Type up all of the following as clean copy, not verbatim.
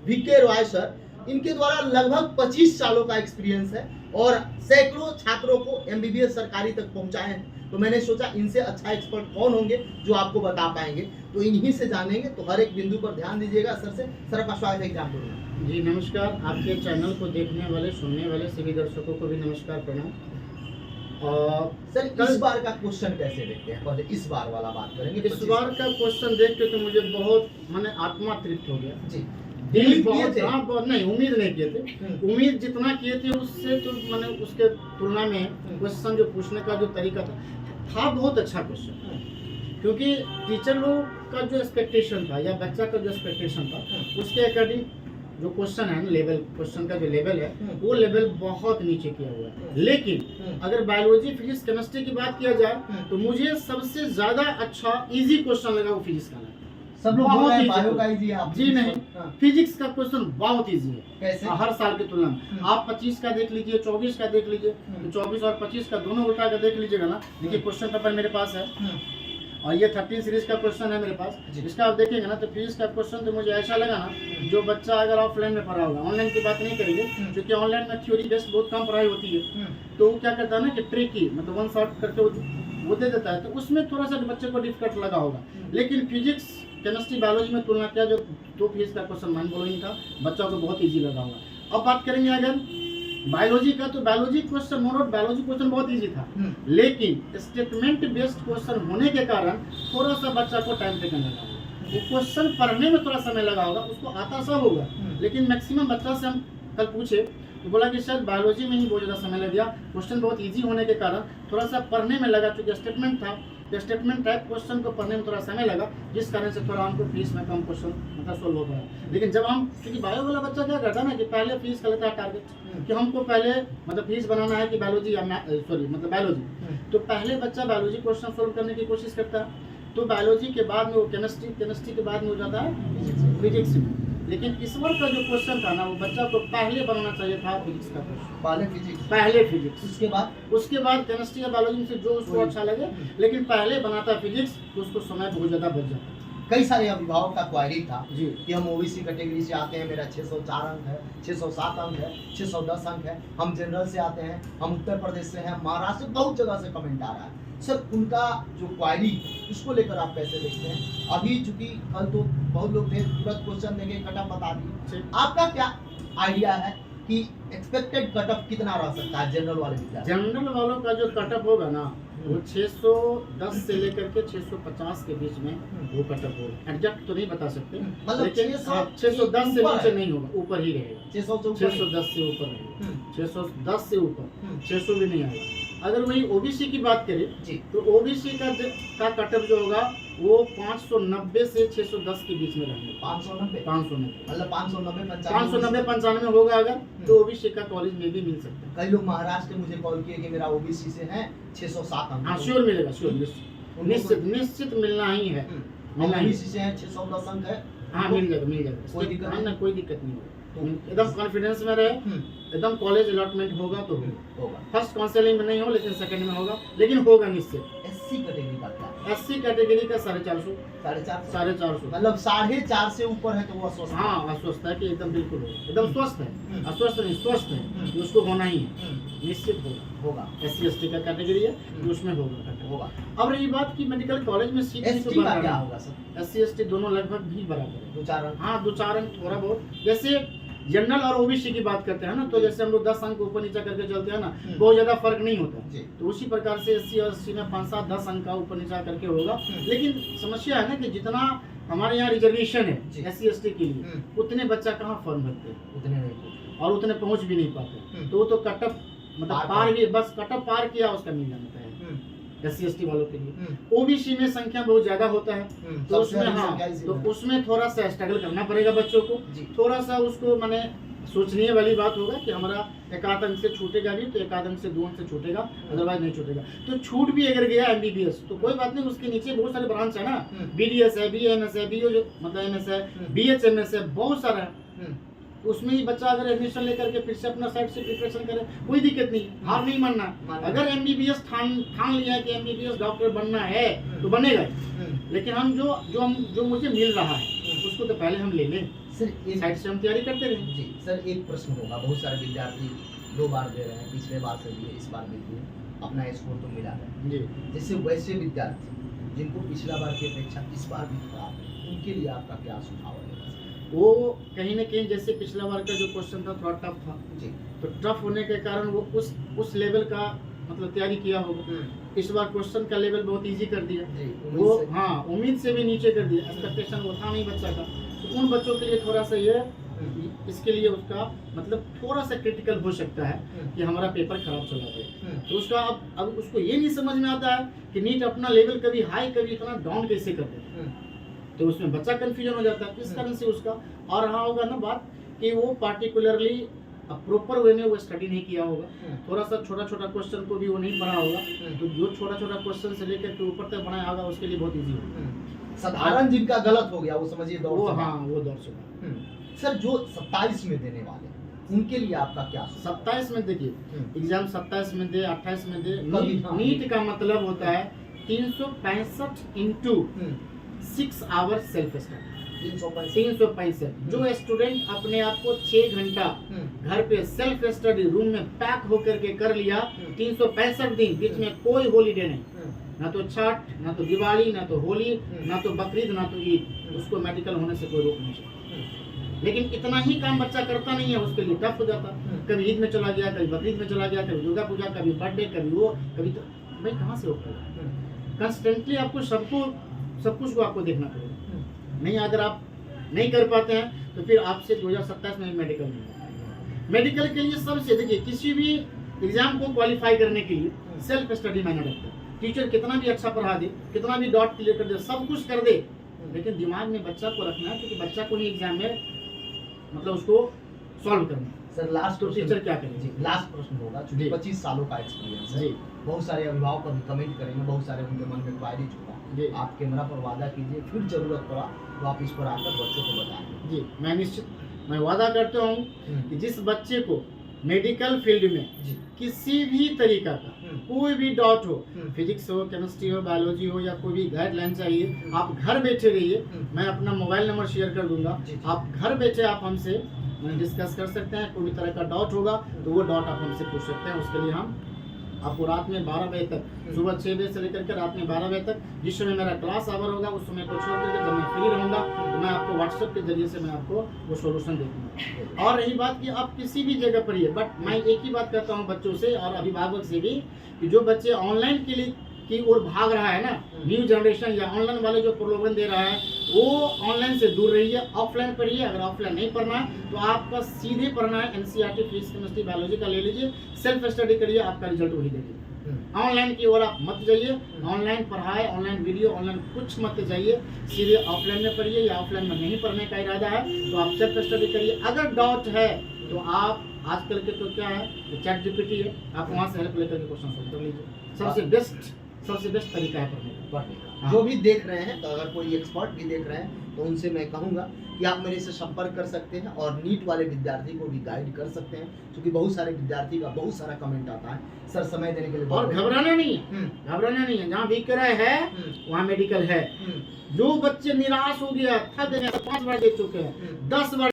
VK Roy sir, इनके द्वारा लगभग 25 सालों का एक्सपीरियंस है और सैकड़ों छात्रों को एमबीबीएस सरकारी तक पहुंचाए हैं। तो मैंने सोचा इनसे अच्छा एक्सपर्ट कौन होंगे जो आपको बता पाएंगे, तो इन्हीं से जानेंगे। तो हर एक बिंदु पर ध्यान दीजिएगा। सर आपका स्वागत है एग्जाम में। जी नमस्कार, आपके चैनल को देखने वाले सुनने वाले सभी दर्शकों को भी नमस्कार प्रणाम। सर इस बार का क्वेश्चन कैसे देखते हैं? पहले इस बार वाला बात करेंगे। इस बार का क्वेश्चन देख के तो मुझे बहुत माने आत्मा तृप्त हो गया जी। दिल बहुत नहीं, उम्मीद नहीं किए थे। उम्मीद जितना किए थे उससे तो मैंने उसके तुलना में क्वेश्चन जो पूछने का जो तरीका था बहुत अच्छा क्वेश्चन। क्योंकि टीचर लोग का जो एक्सपेक्टेशन था या बच्चा का जो एक्सपेक्टेशन था उसके अकॉर्डिंग जो क्वेश्चन है लेवल, क्वेश्चन का जो लेवल है वो लेवल बहुत नीचे किया हुआ है। लेकिन अगर बायोलॉजी फिजिक्स केमिस्ट्री की बात किया जाए तो मुझे सबसे ज्यादा अच्छा इजी क्वेश्चन लगा वो फिजिक्स का। सब लोग बोल रहे हैं बायो का इजी है। आप जी नहीं, फिजिक्स का क्वेश्चन बहुत इजी है। कैसे? हर साल की तुलना में आप 25 का देख लीजिए, 24 का देख लीजिए, तो 24 और 25 का दोनों उल्टा का देख लीजिएगा ना। देखिए क्वेश्चन पेपर मेरे पास है और ये 13 सीरीज का क्वेश्चन है मेरे पास। इसका आप देखेंगे ना तो फिजिक्स का क्वेश्चन तो मुझे ऐसा लगा ना जो बच्चा अगर ऑफलाइन में पढ़ा होगा, ऑनलाइन की बात नहीं करेंगे क्योंकि ऑनलाइन में थ्योरी बेस्ड बहुत कम पढ़ाई होती है, तो वो क्या करता है ना कि ट्रिकी मतलब वन शॉट करके वो दे देता है, तो उसमें थोड़ा सा बच्चे को डिफिकल्ट लगा होगा। लेकिन फिजिक्स केमिस्ट्री बायोलॉजी में तुलना किया जो दो फिजिक्स का क्वेश्चन माइंड ब्लोइंग था, बच्चों को बहुत इजी लगा होगा। अब बात करेंगे अगर बायोलॉजी का, तो बायोलॉजी क्वेश्चन मोनोट बायोलॉजी क्वेश्चन बहुत इजी था, लेकिन स्टेटमेंट बेस्ड क्वेश्चन होने के कारण थोड़ा सा बच्चा को टाइम टेकन लगा। वो क्वेश्चन पढ़ने में थोड़ा समय लगा होगा, उसको आता सब होगा, लेकिन मैक्सिमम बच्चा से हम कल पूछे तो बोला कि शायद बायोलॉजी में ही बहुत ज़्यादा समय लग गया, क्वेश्चन बहुत इजी होने के कारण थोड़ा सा पढ़ने में लगा। चूँकि स्टेटमेंट था, स्टेटमेंट टाइप क्वेश्चन को पढ़ने में थोड़ा समय लगा, जिस कारण से थोड़ा हमको फीस में कम क्वेश्चन मतलब सोल्व हो पाया। लेकिन जब हम, क्योंकि बायो वाला बच्चा क्या करता है ना कि पहले फीस का लेता है टारगेट कि हमको पहले मतलब फीस बनाना है कि बायोलॉजी या सॉरी मतलब बायोलॉजी, तो पहले बच्चा बायोलॉजी क्वेश्चन सोल्व करने की कोशिश करता है, तो बायोलॉजी के बाद में वो केमिस्ट्री के बाद में हो जाता है फिजिक्स में। लेकिन इस बार का जो क्वेश्चन था ना वो बच्चा को पहले बनाना चाहिए था फिजिक्स का क्वेश्चन, पहले फिजिक्स, उसके बाद केमिस्ट्री या बायोलॉजी में से जो उसको अच्छा लगे, लेकिन पहले बनाता फिजिक्स तो उसको समय बहुत ज़्यादा बच जाता। कई सारे अभिभावक का क्वारी था जी कि हम ओबीसी कैटेगरी से आते हैं, मेरा 604 अंक है, 607 अंक है, 610 अंक है, हम जनरल से आते हैं, हम उत्तर प्रदेश से हैं, महाराष्ट्र से, बहुत जगह से कमेंट आ रहा है। सर उनका जो क्वारी उसको लेकर आप कैसे देखते हैं? अभी चूंकि कल तो बहुत लोग थे तुरंत क्वेश्चन देंगे, कटअप बता दिए, आपका क्या आइडिया है कि एक्सपेक्टेड कटअप कितना रह सकता है जनरल वाले विद्यार्थी? जनरल वालों का जो कटअप होगा ना वो 610 से लेकर के 650 के बीच में वो कटअप होगा। एग्जैक्ट तो नहीं बता सकते, लेकिन 610 से नीचे नहीं होगा, ऊपर ही रहेगा। 610 से ऊपर रहेगा, 610 से ऊपर, 600 भी नहीं आएगा। अगर वही ओबीसी की बात करें तो ओबीसी का कटअप जो होगा वो 590 से 610 के बीच में रहेगा। 590 मतलब 590-95 होगा अगर, तो ओबीसी का कॉलेज में भी मिल सकता है। कई लोग महाराष्ट्र मुझे कॉल किए कि मेरा ओबीसी से है 607 अंक। हाँ श्योर मिलेगा, श्योर निश्चित मिलना ही है। ओबीसी से है 610 अंक है, हाँ मिल जाएगा, कोई दिक्कत नहीं होगा। एकदम कॉन्फिडेंस में रहे, एकदम कॉलेज अलॉटमेंट होगा तो होगा। फर्स्ट काउंसलिंग में नहीं हो लेकिन सेकंड में होगा, लेकिन होगा निश्चित। एससी कैटेगरी का क्या? एससी कैटेगरी का 450 मतलब 4.5 से ऊपर है तो वो अस्वस्थ। हाँ अस्वस्थ है कि एकदम बिल्कुल होगा, एकदम स्वस्थ है, अस्वस्थ नहीं स्वस्थ है, उसको होना ही है, निश्चित होगा। एससी एसटी का कैटेगरी है तो उसमें होगा। अब रही बात की मेडिकल कॉलेज में सीट क्या होगा सर? एससी एसटी दोनों लगभग भी बराबर है, 2-4 अंक। हाँ 2-4 अंक थोड़ा बहुत। जैसे जनरल और ओबीसी की बात करते हैं ना, तो जैसे हम लोग 10 अंक ऊपर नीचे करके चलते हैं ना, बहुत ज्यादा फर्क नहीं होता। तो उसी प्रकार से एससी और एसटी में 5-7-10 अंक का ऊपर नीचा करके होगा। लेकिन समस्या है ना कि जितना हमारे यहाँ रिजर्वेशन है एससी एसटी के लिए, उतने बच्चा कहाँ फॉर्म भरते हैं, उतने नहीं और उतने पहुँच भी नहीं पाते। तो वो तो कटअप मतलब पार भी, बस कटअप पार किया उसका मिल जाता है एससी एसटी वालों के लिए। ओबीसी में संख्या बहुत ज्यादा होता है, तो उसमें तो उसमें थोड़ा सा स्ट्रगल करना पड़ेगा बच्चों को, थोड़ा सा उसको माने सोचने वाली बात होगा कि हमारा एकाध अंक से छूटेगा भी तो एकाध अंक से 2 अंक से छूटेगा, अदरवाइज नहीं छूटेगा। तो छूट भी अगर गया एमबीबीएस तो कोई बात नहीं, उसके नीचे बहुत सारे ब्रांच है ना, बीडीएस है, बीएमएस है, बीओ मतलब एमएस है, बीएचएमएस है, बहुत सारा है। उसमें ही बच्चा अगर एडमिशन लेकर के फिर से अपना साइड से प्रिपरेशन करे, कोई दिक्कत नहीं, हार नहीं मानना। अगर एमबीबीएस ठान लिया कि एमबीबीएस डॉक्टर बनना है तो बनेगा। लेकिन हम जो मुझे मिल रहा है उसको तो पहले हम ले लें, सर एक साइड से हम तैयारी करते रहें। जी सर एक प्रश्न होगा, बहुत सारे विद्यार्थी 2 बार दे रहे हैं, पिछले बार से दिए, इस बार भी दिए, अपना स्कोर तो मिला है। जी, जैसे वैसे विद्यार्थी जिनको पिछला बार की अपेक्षा इस बार भी खराब है, उनके लिए आपका क्या सुझाव है? वो कहीं ना कहीं जैसे पिछला बार का जो क्वेश्चन था थोड़ा टफ था, जी तो टफ होने के कारण वो उस लेवल का मतलब तैयारी किया होगा। इस बार क्वेश्चन का लेवल बहुत इजी कर दिया, जी वो हाँ उम्मीद से भी नीचे कर दिया, एक्सपेक्टेशन वो था नहीं बच्चा का। तो उन बच्चों के लिए थोड़ा सा ये इसके लिए उसका मतलब थोड़ा सा क्रिटिकल हो सकता है कि हमारा पेपर खराब चला गया। तो उसका अब उसको ये नहीं समझ में आता है कि नीट अपना लेवल कभी हाई कभी इतना डाउन कैसे कर देता है, तो उसमें बच्चा कंफ्यूजन हो जाता है। इस कारण से उसका और रहा होगा ना बात कि वो पार्टिकुलरली प्रॉपर वे में वो स्टडी नहीं किया होगा, थोड़ा सा छोटा छोटा क्वेश्चन को भी वो नहीं पढ़ा होगा, तो जो छोटा छोटा क्वेश्चन से लेकर के ऊपर तक बनाया होगा उसके लिए बहुत इजी होगा। साधारण जिनका गलत हो गया वो समझिए दौड़ वो से हाँ बाहर। वो दौड़ से बाहर। सर जो 27 में देने वाले हैं, उनके लिए आपका क्या सुझाव? 27 में देखिए एग्जाम 27 में दे 28 में दे, कभी हाँ। नीट का मतलब होता है 365 इंटू 6 आवर सेल्फ स्टडी, 365। जो स्टूडेंट अपने आप को 6 घंटा घर पे सेल्फ स्टडी रूम में पैक होकर के कर लिया, 365 दिन, बीच में कोई हॉलीडे नहीं, ना तो छठ, ना तो दिवाली, ना तो होली, ना तो बकरीद, ना तो ईद, उसको मेडिकल होने से कोई रोक नहीं सकता। लेकिन इतना ही काम बच्चा करता नहीं है, उसके लिए टफ हो जाता। कभी ईद में चला गया, कभी बकरीद में चला गया, कभी दुर्गा पूजा, कभी बर्थडे, कभी वो, कभी तो भाई कहाँ से हो पाएगा? कंस्टेंटली आपको सब कुछ को आपको देखना पड़ेगा। नहीं अगर आप नहीं कर पाते हैं तो फिर आपसे 2027 में मेडिकल नहीं होगा। मेडिकल के लिए सबसे देखिए किसी भी एग्जाम को क्वालिफाई करने के लिए सेल्फ स्टडी मायने रखता है। टीचर कितना भी अच्छा पढ़ा दे, कितना भी डॉट क्लियर कर दे, सब कुछ कर दे, लेकिन दिमाग में बच्चा को रखना है, क्योंकि बच्चा को ही एग्जाम में मतलब उसको सॉल्व करना है। सर लास्ट तो टीचर क्या करें? जी लास्ट प्रश्न होगा, चूंकि 25 सालों का एक्सपीरियंस है, जी बहुत सारे अभिभावक अभी कमेंट करेंगे, बहुत सारे उनके मन में क्वारी होगा। जी आप कैमरा पर वादा कीजिए, फिर जरूरत पड़ा तो आप इस पर आकर बच्चों को बताएं। जी मैं वादा करता हूँ कि जिस बच्चे को मेडिकल फील्ड में जी किसी भी तरीका का कोई भी डाउट हो, फिजिक्स हो, केमिस्ट्री हो, बायोलॉजी हो, या कोई भी गाइडलाइन चाहिए, आप घर बैठे रहिए, मैं अपना मोबाइल नंबर शेयर कर दूंगा, आप घर बैठे आप हमसे डिस्कस कर सकते हैं। कोई भी तरह का डाउट होगा तो वो डाउट आप हमसे पूछ सकते हैं। उसके लिए हम आपको रात में 12 बजे तक, सुबह 6 बजे से लेकर के रात में 12 बजे तक, जिस समय मेरा क्लास आवर होगा उस समय को छोड़ करके जब मैं फ्री रहूँगा तो मैं आपको व्हाट्सएप के जरिए से मैं आपको वो सोल्यूशन दे दूँगा। और रही बात कि आप किसी भी जगह पर ही, बट मैं एक ही बात कहता हूँ बच्चों से और अभिभावक से भी, कि जो बच्चे ऑनलाइन के लिए की ओर भाग रहा है ना, न्यू जनरेशन या ऑनलाइन वाले जो प्रलोभन दे रहा है, वो ऑनलाइन से दूर रहिए, ऑफलाइन पढ़िए। अगर ऑफलाइन नहीं पढ़ना है तो आपका सीधे पढ़ना है एनसीईआरटी, फिजिक्स, केमिस्ट्री, बायोलॉजी का ले लीजिए, सेल्फ स्टडी करिए, आपका रिजल्ट वही देंगे। ऑनलाइन की ओर आप मत जाइए, ऑनलाइन पढ़ाई, ऑनलाइन वीडियो, ऑनलाइन कुछ मत जाइए, सीधे ऑफलाइन में पढ़िए। या ऑफलाइन में नहीं पढ़ने का इरादा है तो आप सेल्फ स्टडी करिए। अगर डाउट है तो आप आजकल के तो क्या है, चैट जीपीटी है, आप वहाँ से हेल्प लेकर के क्वेश्चन सोल्व कर लीजिए। सबसे बेस्ट तरीका है पढ़ने का। जो भी देख रहे हैं, तो अगर कोई एक्सपर्ट भी देख रहे हैं तो उनसे मैं कहूँगा कि आप मेरे से संपर्क कर सकते हैं और नीट वाले विद्यार्थी को भी गाइड कर सकते हैं, क्योंकि बहुत सारे विद्यार्थी का बहुत सारा कमेंट आता है। सर समय देने के लिए और घबराना नहीं है, घबराना नहीं है। जहाँ विक्रय है वहाँ मेडिकल है। जो बच्चे निराश हो गया, थक गए, 5 बार दे चुके हैं, 10 बार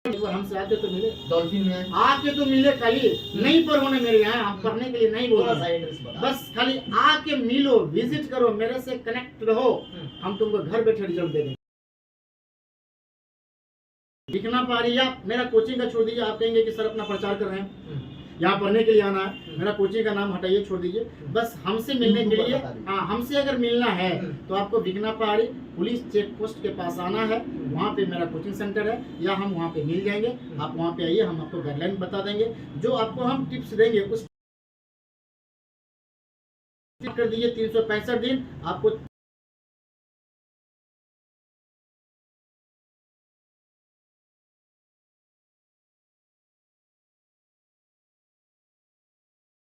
हमसे आते तो मिले, डॉल्फिन में आके तो मिले, खाली नहीं पर होने मेरे यहाँ, हम पढ़ने के लिए नहीं बोल रहे, एड्रेस बता। बस खाली आके मिलो, विजिट करो, मेरे से कनेक्ट रहो, हम तुमको घर बैठे रिजल्ट दे देंगे। दिखना पा रही है, मेरा कोचिंग का छोड़ दीजिए। आप कहेंगे कि सर अपना प्रचार कर रहे हैं, यहाँ पढ़ने के लिए आना है, मेरा कोचिंग का नाम हटाइए, छोड़ दीजिए। बस हमसे मिलने के लिए, हाँ हमसे अगर मिलना है तो आपको दिखना पहाड़ी पुलिस चेक पोस्ट के पास आना है, वहाँ पे मेरा कोचिंग सेंटर है, या हम वहाँ पे मिल जाएंगे। आप वहाँ पे आइए, हम आपको गाइडलाइन बता देंगे, जो आपको हम टिप्स देंगे उस कर दीजिए। 365 दिन आपको